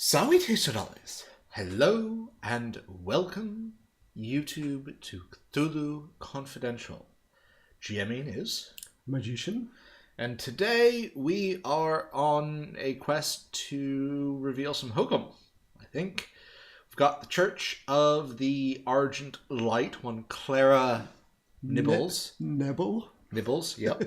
Salutations! Hello and welcome, YouTube, to Cthulhu Confidential. GMing is Magician. And today we are on a quest to reveal some hokum, I think. We've got the Church of the Argent Light, one Clara Nibbles. Nibbles, yep.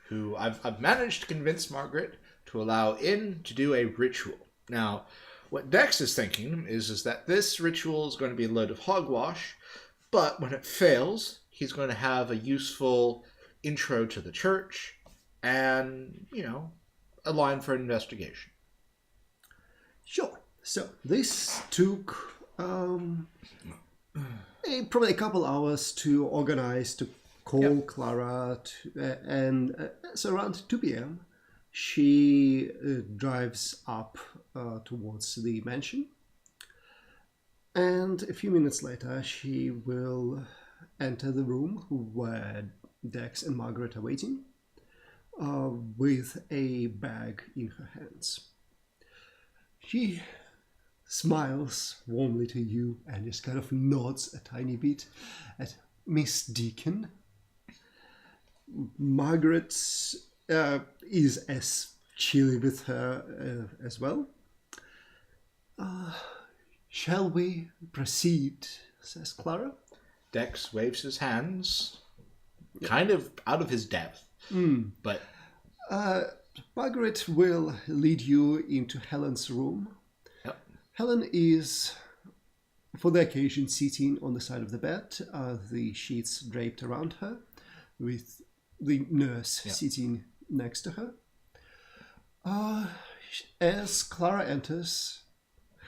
Who I've managed to convince Margaret to allow in to do a ritual. Now, what Dex is thinking is that this ritual is going to be a load of hogwash, but when it fails, he's going to have a useful intro to the church and, a line for an investigation. Sure. So this took probably a couple hours to organize, to call Clara, so around 2 p.m. she drives up towards the mansion, and a few minutes later she will enter the room where Dex and Margaret are waiting, with a bag in her hands. She smiles warmly to you and just kind of nods a tiny bit at Miss Deacon. Margaret is as chilly with her as well. Shall we proceed, says Clara. Dex waves his hands, kind of out of his depth, but... Margaret will lead you into Helen's room. Yep. Helen is, for the occasion, sitting on the side of the bed, the sheets draped around her, with the nurse sitting next to her. As Clara enters,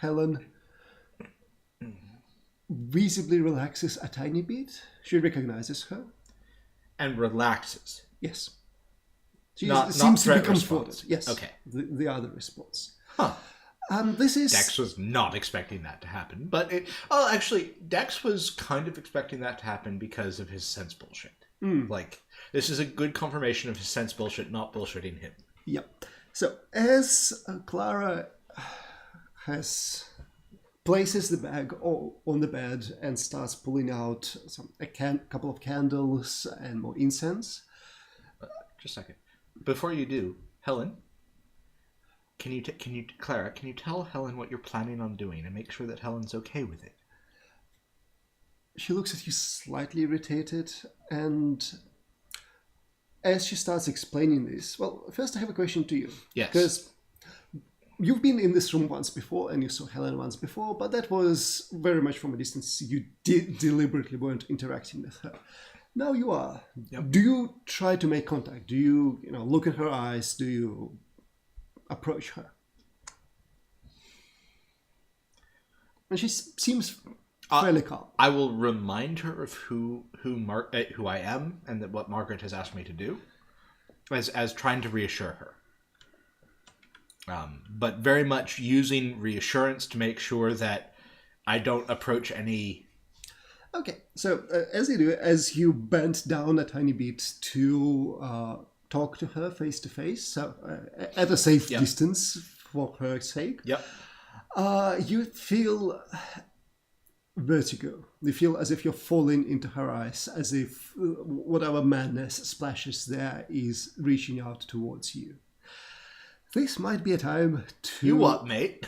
Helen visibly relaxes a tiny bit. She recognizes her. And relaxes. Yes. She seems to be comforted. Yes. Okay. The other response. Huh. This is... Dex was not expecting that to happen, but Dex was kind of expecting that to happen because of his sense bullshit. This is a good confirmation of his sense bullshit, not bullshitting him. Yep. So as Clara places the bag on the bed and starts pulling out a couple of candles and more incense. Just a second. Before you do, Helen, Clara, can you tell Helen what you're planning on doing and make sure that Helen's okay with it? She looks at you slightly irritated, and as she starts explaining this, well, first I have a question to you. Yes. Because you've been in this room once before, and you saw Helen once before, but that was very much from a distance. You deliberately weren't interacting with her. Now you are. Yep. Do you try to make contact? Do you, look in her eyes? Do you approach her? And she seems fairly calm. I will remind her of who I am and that what Margaret has asked me to do, as trying to reassure her. But very much using reassurance to make sure that I don't approach any... Okay, so as you bend down a tiny bit to talk to her face to face, so at a safe distance for her sake, you feel vertigo. You feel as if you're falling into her eyes, as if whatever madness splashes there is reaching out towards you. This might be a time to... You what, mate?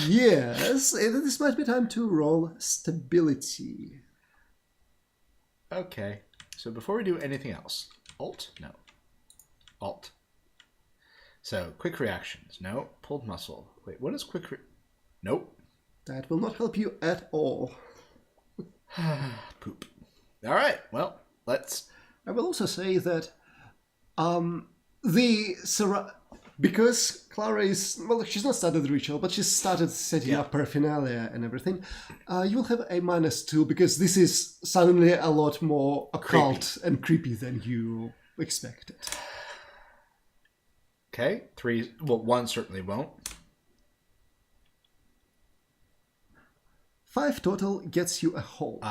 Yes, this might be a time to roll stability. Okay, so before we do anything else, Alt? No. Alt. So, quick reactions. No. Pulled muscle. Wait, what is quick Nope. That will not help you at all. Poop. Alright, well, let's... I will also say that because Clara is... Well, she's not started the ritual, but she's started setting up paraphernalia and everything. You'll have a -2 because this is suddenly a lot more occult and creepy than you expected. Okay, 3... Well, 1 certainly won't. 5 total gets you a hold.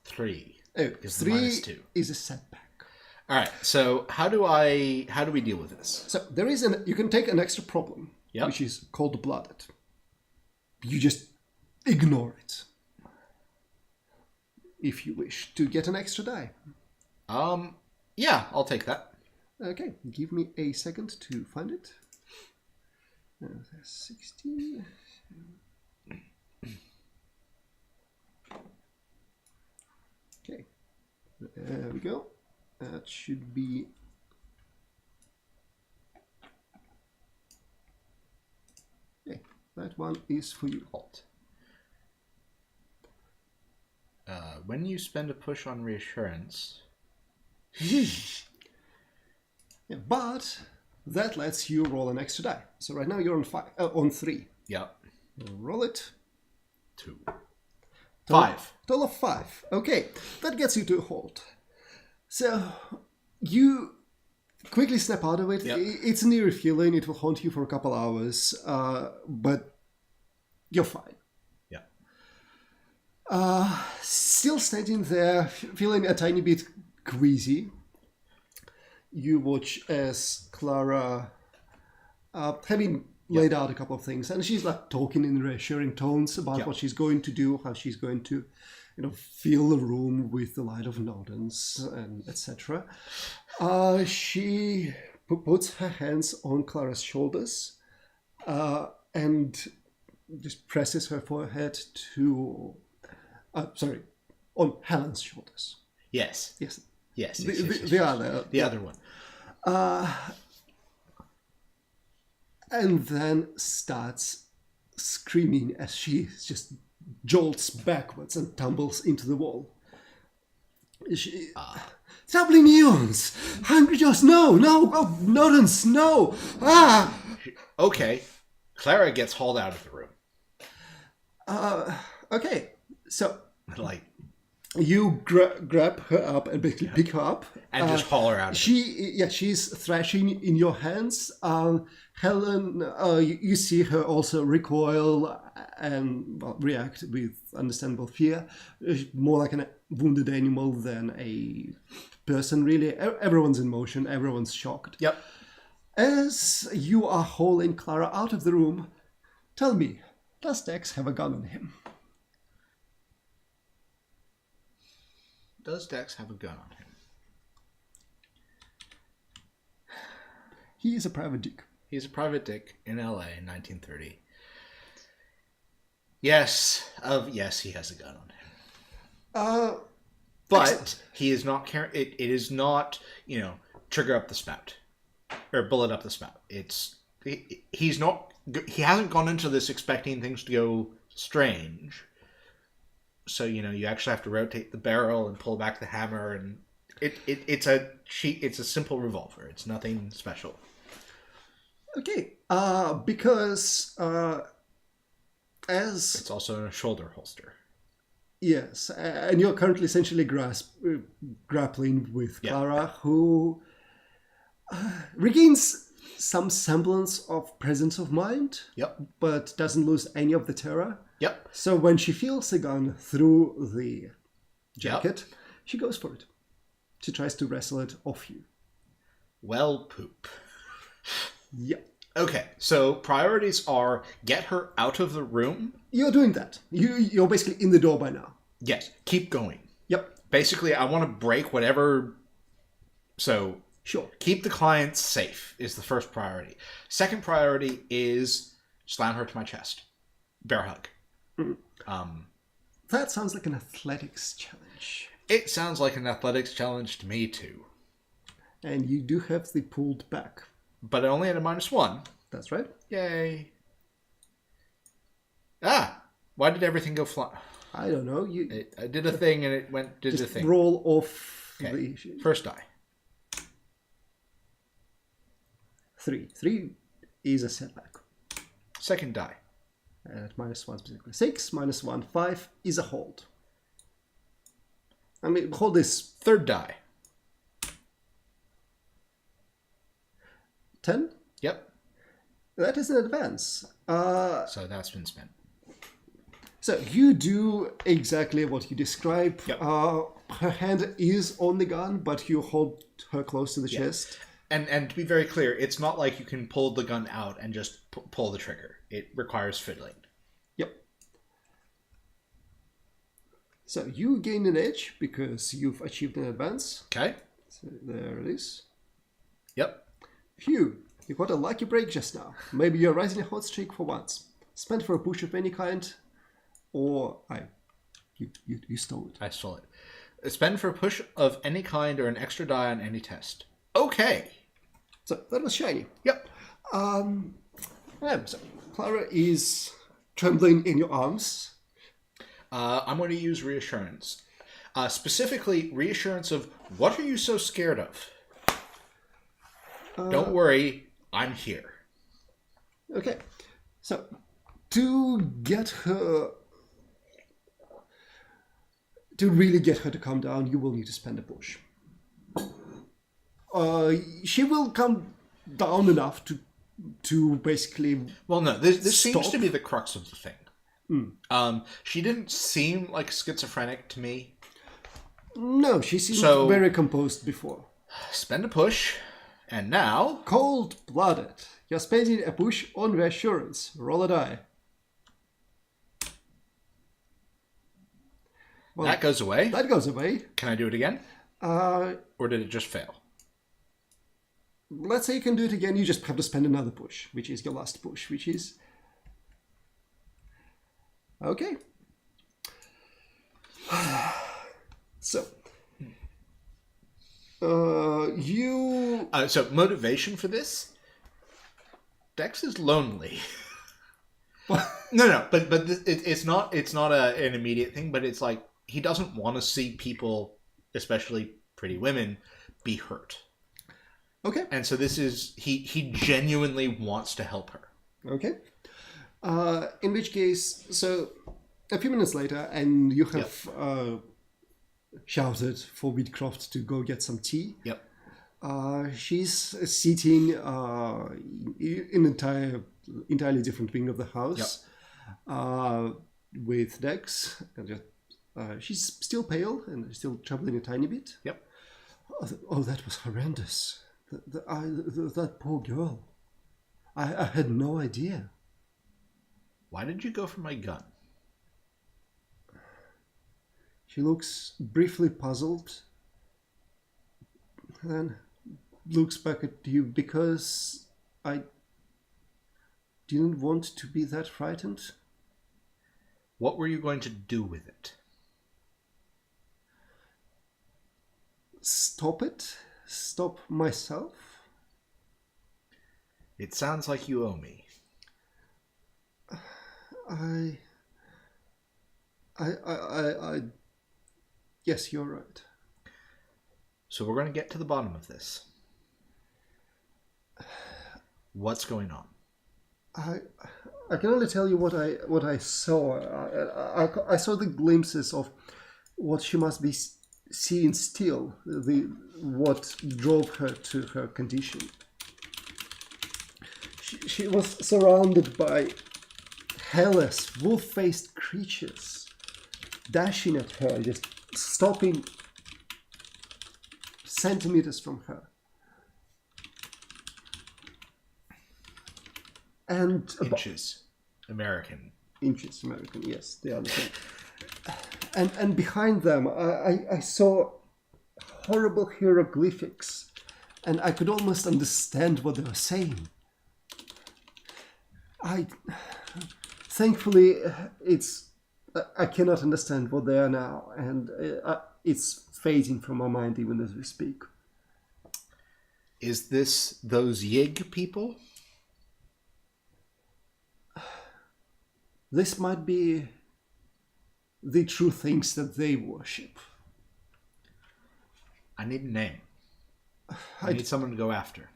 3. Oh, 3 is a setback. All right. So how do we deal with this? So you can take an extra problem Yep. which is cold-blooded. You just ignore it. If you wish to get an extra die. Yeah, I'll take that. Okay, give me a second to find it. 16. Okay, there we go. That should be... Okay, that one is for you. Halt. When you spend a push on reassurance... Yeah, but that lets you roll an extra die. So right now you're on 3. Yep. Roll it. 2. 5. Total of 5. Okay, that gets you to a halt. So you quickly snap out of it. Yep. It's an eerie feeling. It will haunt you for a couple hours, but you're fine. Yeah. Still standing there, feeling a tiny bit queasy. You watch as Clara, having laid out a couple of things, and she's like talking in reassuring tones about what she's going to do, how she's going to, fill the room with the light of Nodens and etc. She puts her hands on Clara's shoulders and just presses her forehead on Helen's shoulders. Yes. Yes. Yes. The other one. And then starts screaming as she just jolts backwards and tumbles into the wall. She, Troubling neons! Hungry Jaws, no! Oh, Nodens, no! Okay. Clara gets hauled out of the room. Okay, so... Like... You grab her up and basically pick her up. And just haul her out of it. She's thrashing in your hands. Helen, you see her also recoil and react with understandable fear. More like a wounded animal than a person, really. Everyone's in motion. Everyone's shocked. Yep. As you are hauling Clara out of the room, tell me, does Dex have a gun on him? Does Dex have a gun on him? He is a private dick. He's a private dick in LA in 1930. Yes, he has a gun on him. But excellent. He is not carrying. It is not, trigger up the spout or bullet up the spout. He's not. He hasn't gone into this expecting things to go strange. So, you actually have to rotate the barrel and pull back the hammer, and it's a simple revolver. It's nothing special. Okay, because as... It's also in a shoulder holster. Yes, and you're currently essentially grappling with Clara, who regains some semblance of presence of mind, but doesn't lose any of the terror. Yep. So when she feels a gun through the jacket, she goes for it. She tries to wrestle it off you. Well, poop. Yep. Okay, so priorities are get her out of the room. You're doing that. You're basically in the door by now. Yes, keep going. Yep. Basically, I want to break whatever... So, sure. Keep the clients safe is the first priority. Second priority is slam her to my chest. Bear hug. That sounds like an athletics challenge. It sounds like an athletics challenge to me, too. And you do have the pulled back. But only at a -1. That's right. Yay. Why did everything go flying? I don't know. I did a thing and it did the thing. Roll off the... First die. 3. 3 is a setback. Second die. At -1 specifically. 6, -1, 5 is a hold. I mean, hold is... Third die. 10? Yep. That is an advance. So that's been spent. So you do exactly what you describe. Yep. Her hand is on the gun, but you hold her close to the chest. And to be very clear, it's not like you can pull the gun out and just pull the trigger. It requires fiddling. Yep. So you gain an edge because you've achieved an advance. Okay. So there it is. Yep. Phew, you got a lucky break just now. Maybe you're right in a hot streak for once. Spent for a push of any kind, or you stole it. I stole it. Spend for a push of any kind or an extra die on any test. Okay. So that was shiny. Yep. So Clara is trembling in your arms. I'm going to use reassurance. Specifically, reassurance of what are you so scared of? Don't worry, I'm here. Okay. So to get her, to really get her to calm down, you will need to spend a push. She will come down enough to basically. Well, no, this seems stop. to be the crux of the thing. She didn't seem like schizophrenic to me. No, she seemed So- very composed before. Spend a push, and now Cold-blooded. You're spending a push on reassurance. Roll a die. Well, that goes away. that goes away. Can I do it again, or did it just fail? Let's say you can do it again. You just have to spend another push, which is your last push, which is... Okay. So... you... So motivation for this? Dex is lonely. No, but it's not an immediate thing. But it's like he doesn't want to see people, especially pretty women, be hurt. Okay. And so this is he genuinely wants to help her. Okay. In which case, so a few minutes later, and you have shouted for Wheatcroft to go get some tea. Yep. She's sitting in entirely different wing of the house with Dex. And she's still pale and still trembling a tiny bit. Yep. Oh, that was horrendous. That poor girl. I had no idea. Why did you go for my gun? She looks briefly puzzled, then looks back at you because I didn't want to be that frightened. What were you going to do with it? Stop it? Stop myself? It sounds like you owe me. Yes, you're right. So we're going to get to the bottom of this. What's going on? I can only tell you what I saw. I saw the glimpses of what she must be seeing still. What drove her to her condition. She was surrounded by hellish, wolf-faced creatures, dashing at her, just stopping centimeters from her. And Inches. American. Inches American, yes, they are the same. And behind them, I saw horrible hieroglyphics, and I could almost understand what they were saying. Thankfully, I cannot understand what they are now, and it's fading from my mind even as we speak. Is this those Yig people? This might be the true things that they worship. I need a name. I need someone to go after.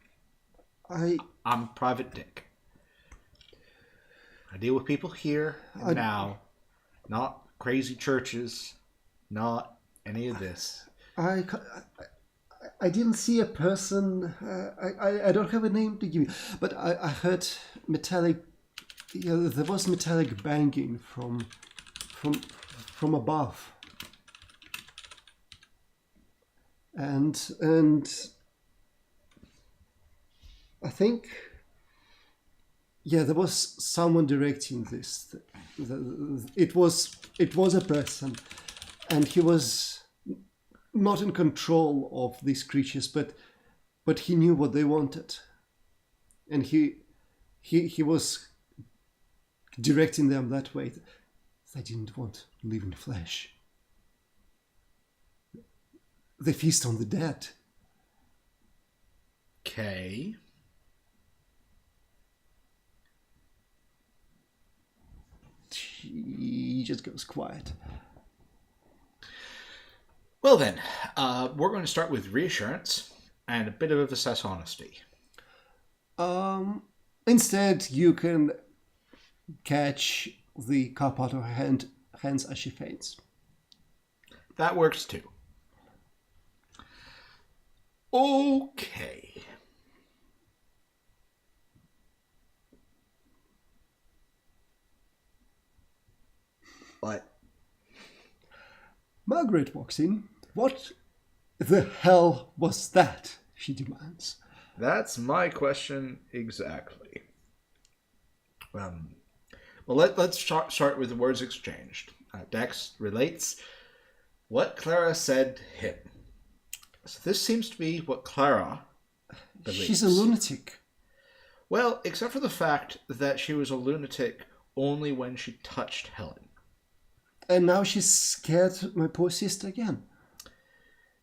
I'm Private Dick. I deal with people here and now, not crazy churches, not any of this. I didn't see a person. I don't have a name to give you, but I heard metallic. Yeah, there was metallic banging from above, and I think, yeah, there was someone directing this. It was a person, and he was not in control of these creatures, but he knew what they wanted, and he was directing them that way. They didn't want living flesh. They feast on the dead. Okay. He just goes quiet. Well then, we're going to start with reassurance and a bit of assess honesty. Instead, you can catch the cup out of her hands as she faints. That works too. Okay. What? Margaret walks in. What the hell was that? She demands. That's my question exactly. Well, let's start with the words exchanged. Dex relates what Clara said to him. So this seems to be what Clara believes. She's a lunatic. Well, except for the fact that she was a lunatic only when she touched Helen. And now she's scared my poor sister again.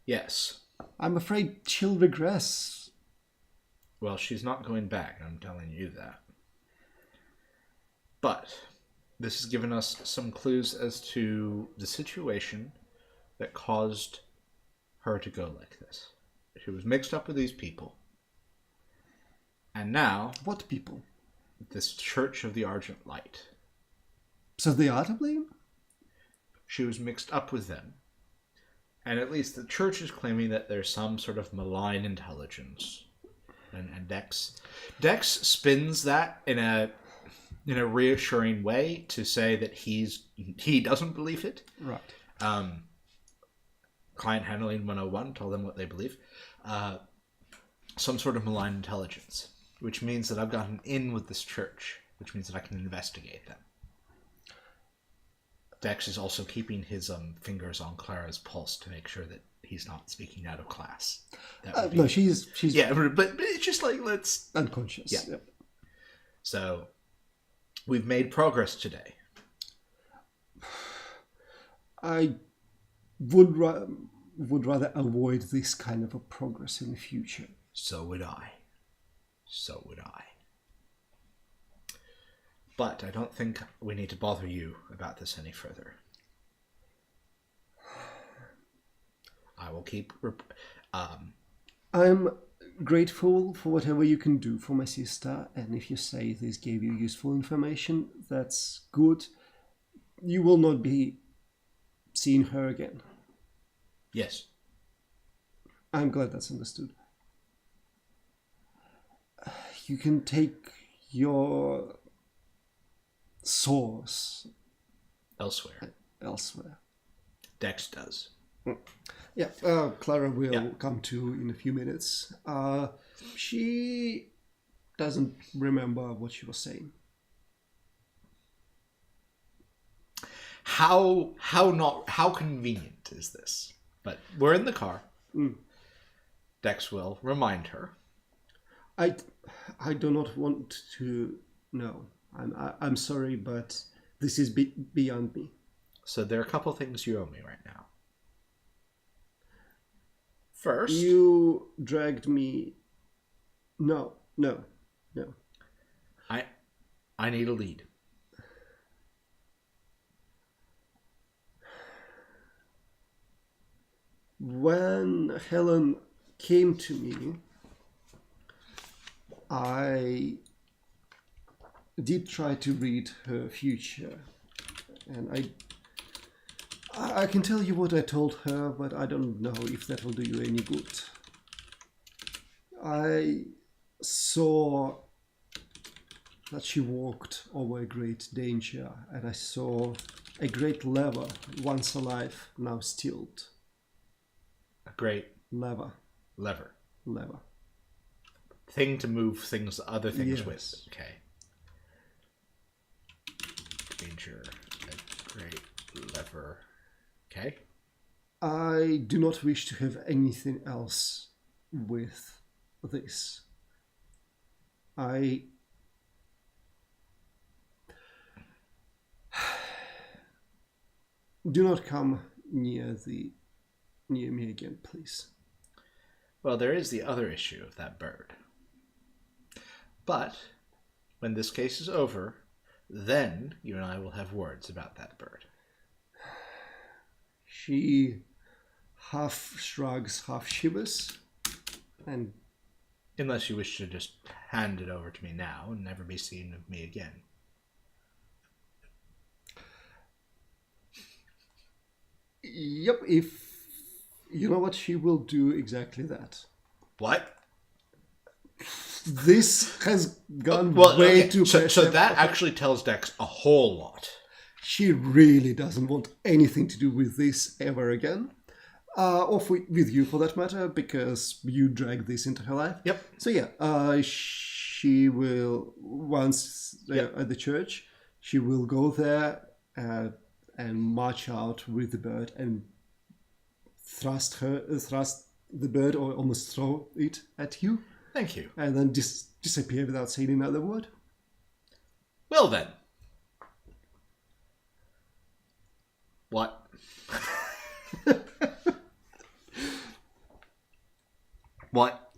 Yes. I'm afraid she'll regress. Well, she's not going back, I'm telling you that. But this has given us some clues as to the situation that caused her to go like this. She was mixed up with these people. And now... What people? This Church of the Argent Light. So they are to blame? She was mixed up with them. And at least the church is claiming that there's some sort of malign intelligence. And Dex spins that in a reassuring way to say that he doesn't believe it. Right. Client handling 101, tell them what they believe. Some sort of malign intelligence, which means that I've got an in with this church, which means that I can investigate them. Dex is also keeping his fingers on Clara's pulse to make sure that he's not speaking out of class. No, she's yeah, but it's just like let's unconscious. Yeah. Yep. So we've made progress today. I would rather avoid this kind of a progress in the future. So would I. But I don't think we need to bother you about this any further. I will keep... I'm grateful for whatever you can do for my sister, and if you say this gave you useful information, that's good. You will not be seeing her again. Yes. I'm glad that's understood. You can take your source elsewhere. Dex does. Yeah, Clara will come to in a few minutes. She doesn't remember what she was saying. How convenient is this? But we're in the car. Dex will remind her. I do not want to know. I'm sorry, but this is beyond me. So there are a couple things you owe me right now. First, you dragged me. No. I need a lead. When Helen came to me, I did try to read her future, and I can tell you what I told her, but I don't know if that will do you any good. I saw that she walked over a great danger, and I saw a great lever, once alive, now stilled. A great Lever. lever. thing to move other things Yes. with. Okay. Danger, a great lever. Okay. I do not wish to have anything else with this. Do not come near me again, please. Well, there is the other issue of that bird. But when this case is over, then you and I will have words about that bird. She half shrugs, half shivers, and Unless you wish to just hand it over to me now and never be seen of me again. yep, if you know what, she will do exactly that. What? This has gone way too fast. So that actually tells Dex a whole lot. She really doesn't want anything to do with this ever again. Or with you, for that matter, because you dragged this into her life. Yep. So yeah, she will, once they're at the church, she will go there and march out with the bird and thrust the bird, or almost throw it at you. Thank you. And then disappear without saying another word. Well then. What? What?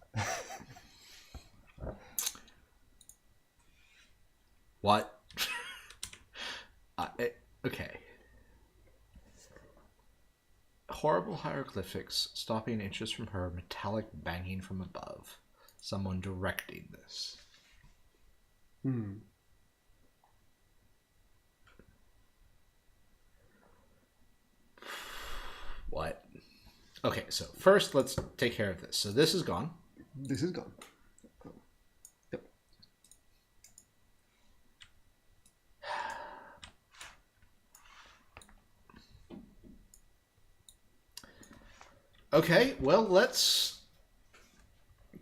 What? Okay. Horrible hieroglyphics stopping inches from her, metallic banging from above. Someone directing this. What? Okay, so first let's take care of this. So this is gone. This is gone. Yep. Okay, well, let's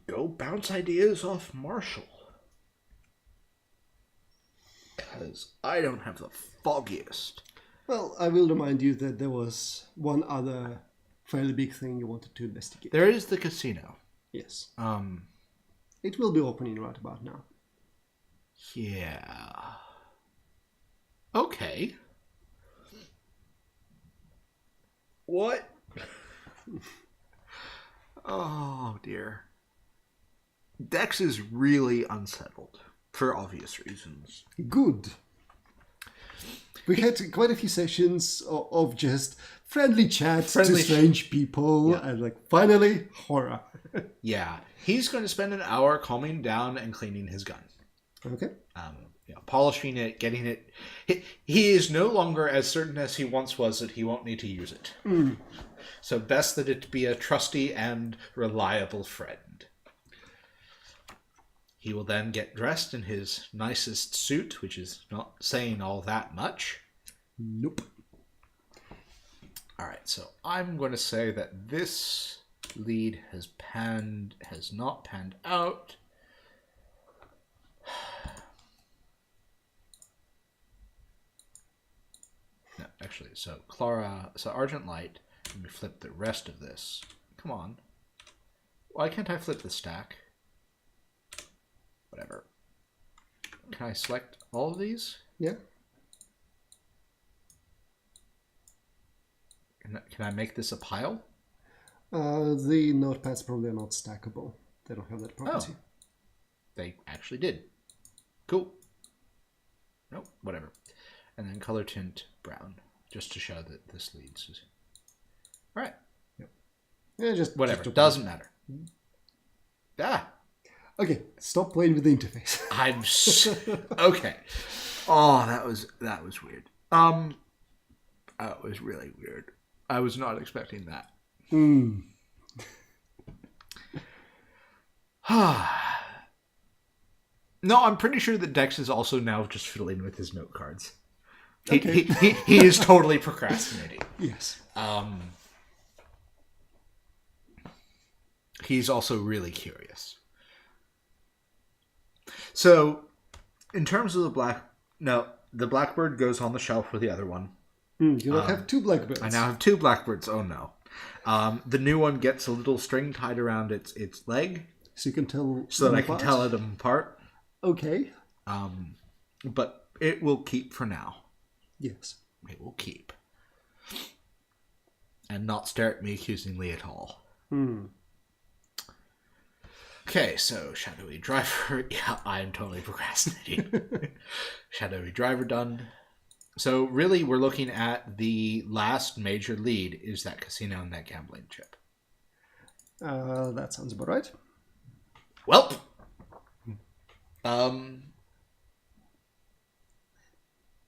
go bounce ideas off Marshall. Because I don't have the foggiest. Well, I will remind you that there was one other fairly big thing you wanted to investigate. There is the casino. Yes. Um, It will be opening right about now. Yeah. Okay. What? Oh, dear. Dex is really unsettled, for obvious reasons. Good. We had quite a few sessions of just friendly chats to strange people, and finally, horror. Yeah. He's going to spend an hour calming down and cleaning his gun. Okay. Polishing it, getting it. He is no longer as certain as he once was that he won't need to use it. So best that it be a trusty and reliable friend. He will then get dressed in his nicest suit, which is not saying all that much. Nope. All right, so I'm going to say that this lead has not panned out. No, actually, so Argent Light, let me flip the rest of this. Come on. Why can't I flip the stack? Whatever. Can I select all of these? Yeah. Can I make this a pile? The notepads probably are not stackable. They don't have that property. Oh. They actually did. Cool. Nope, whatever. And then color tint brown, just to show that this leads. All right. Yep. Yeah, just whatever. Just doesn't matter. Ah. Okay, stop playing with the interface. Okay. Oh, that was weird. That was really weird. I was not expecting that. No, I'm pretty sure that Dex is also now just fiddling with his note cards. Okay. He is totally procrastinating. Yes. He's also really curious. So, in terms of the blackbird goes on the shelf with the other one. You don't have two blackbirds. I now have two blackbirds. Oh no. The new one gets a little string tied around its leg. So you can tell so that I can tell them apart. Okay. But it will keep for now. Yes. It will keep. And not stare at me accusingly at all. Okay, so Shadowy Driver. Yeah, I am totally procrastinating. Shadowy Driver done. So really, we're looking at the last major lead is that casino and that gambling chip. That sounds about right. Welp.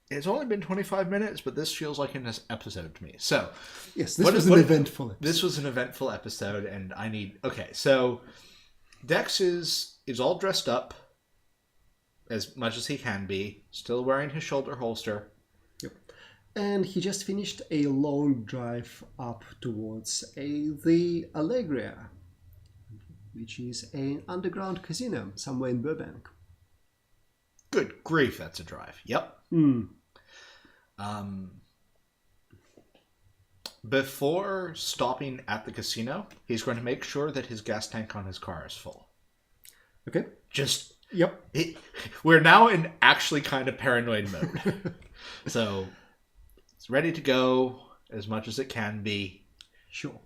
It's only been 25 minutes, but this feels like an episode to me. So, yes, this was an eventful episode. This was an eventful episode, and I need... Okay, so Dex is all dressed up as much as he can be, still wearing his shoulder holster. Yep. And he just finished a long drive up towards the Allegria, which is an underground casino somewhere in Burbank. Good grief, that's a drive. Yep. Before stopping at the casino, he's going to make sure that his gas tank on his car is full. Okay. Yep. We're now in actually kind of paranoid mode. So it's ready to go as much as it can be. Sure.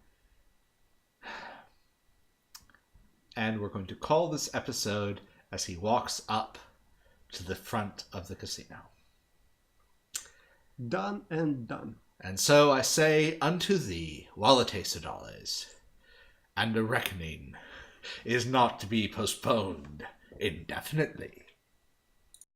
And we're going to call this episode as he walks up to the front of the casino. Done and done. And so I say unto thee, Wallate Sodales, and a reckoning is not to be postponed indefinitely.